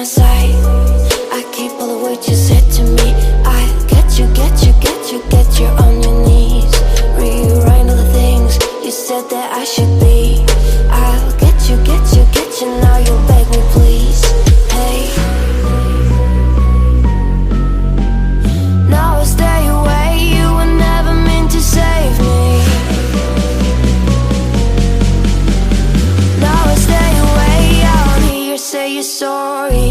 my sight. I keep all of what you said to me. I get you on your knees. Rewrite all the things you said that I should be. I'll get you, now you beg me please. Hey, now I'll stay away. You were never meant to save me. Now I'll stay away. I won't hear you say you're sorry.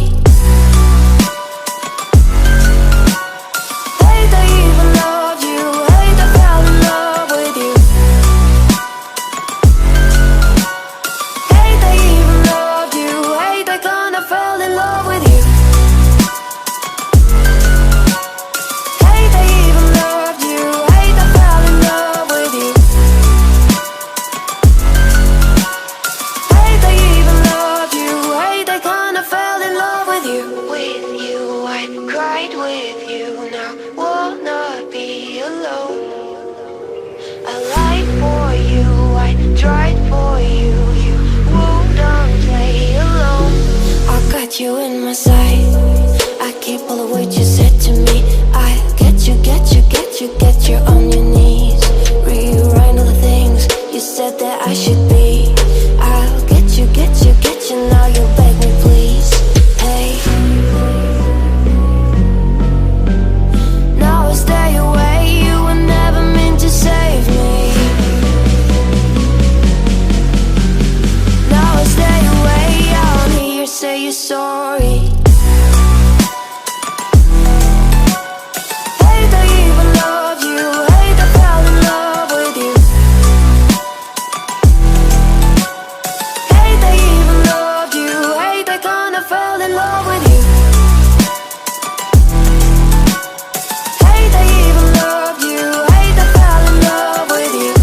Hate I even loved you. Hate I fell in love with you. Hate I even loved you. Hate I kinda fell in love with you. Hate I even loved you. Hate I fell in love with you. Hate I even loved you. Hate I kinda fell in love with you. With you, I cried with you. Now will not be alone. I lied for you, I tried for you. You wouldn't play alone. I got you in my sight. I keep all of what you said to me. I get you on your knees. Rewrite all the things you said that I should be. I'll get you, now you beg me please. Hey, now I'll stay away. You were never meant to save me. Now I'll stay away. I won't hear you say you're sorry. Hate I even loved you. Hate I fell in love with you. Hate I even loved you. Hate I kinda fell in love with you. Hate I even loved you. Hate I fell in love with you.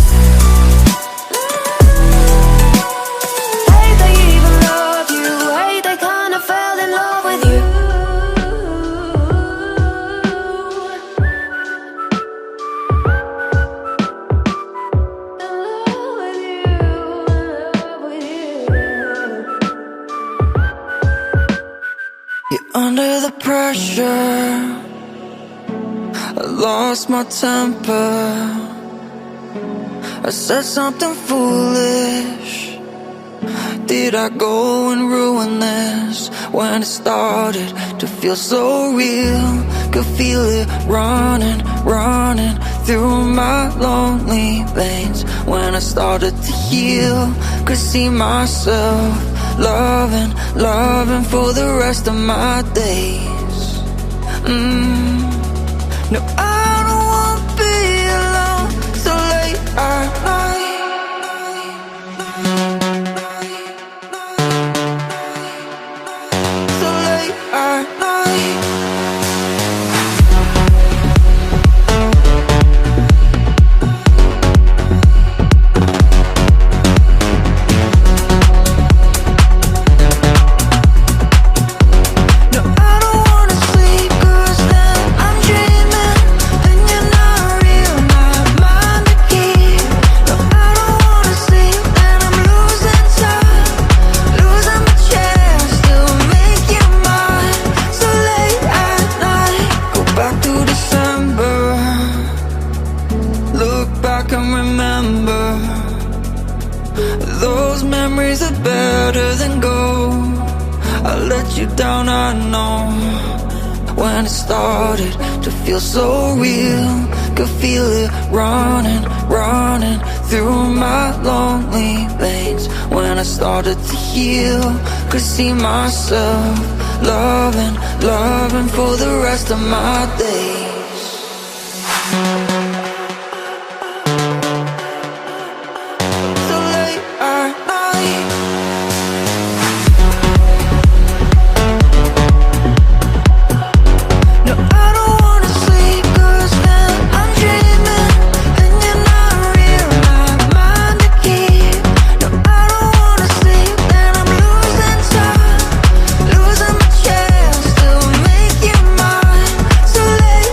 Hate I even loved you. Hate I kinda fell in love with you. You're under the pressure. I lost my temper. I said something foolish. Did I go and ruin this? When it started to feel so real, could feel it running through my lonely veins. When I started to heal, could see myself loving for the rest of my days. No, I don't want to be alone so late at night. So late at night. No, I don't wanna sleep 'cause then I'm dreaming and you're not real, not mine to keep. No, I don't wanna sleep and I'm losing time, losing my chance to make you mine. So late at night, go back to December, look back and remember. Those memories are better than gold. I let you down, I know. When it started to feel so real, could feel it running through my lonely veins. When I started to heal, could see myself loving for the rest of my days. So late at night. No, I don't wanna sleep 'cause then I'm dreaming and you're not real, not mine to keep. No, I don't wanna sleep and I'm losing time, losing my chance to make you mine. So late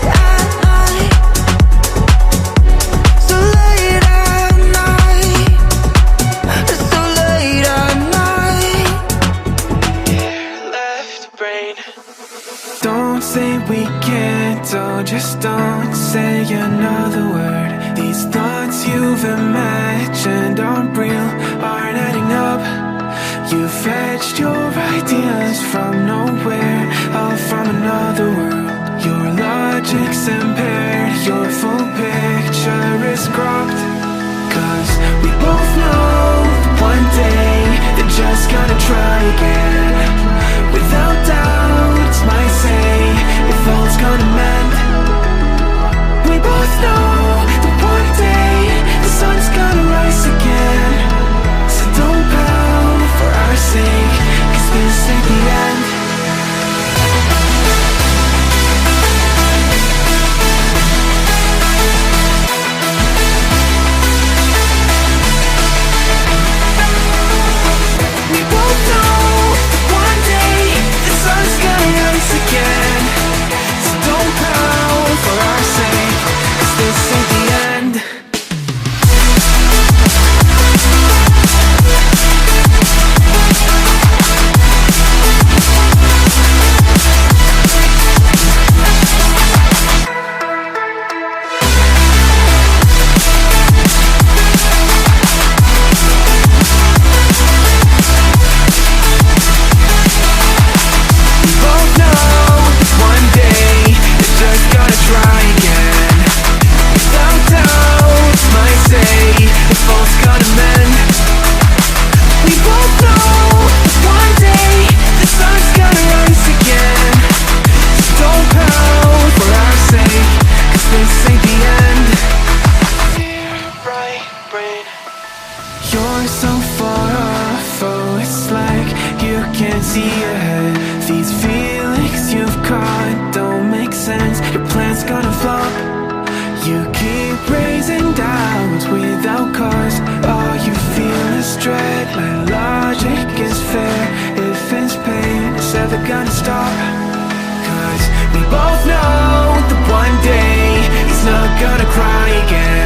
just don't say another word. These thoughts you've imagined aren't real, aren't adding up. You fetched your ideas from nowhere, all from another world. Your logic's impaired, your full picture is cropped. 'Cause we both know one day they're just gonna try again. Without doubt, might say if all's gonna mend. We both know that one day the sun's gonna rise again. So don't pout for our sake, 'cause this ain't the end. We both know that one day the sun's gonna rise again. So don't pout for our sake, 'cause this ain't the end. We both know that one day they're just gonna try again. Without doubt, might say if all's gonna mend. We both know that one day the sun's gonna rise again. So don't pout for our sake, 'cause this ain't the end. Dear right brain, you're so far off, oh it's like you can't see ahead. These feelings you've caught don't make sense, your plan's gonna flop. You keep raising doubts without cause, all you feel is dread. My logic is fair, if it's pain, it's ever gonna stop. 'Cause we both know that one day he's not gonna cry again.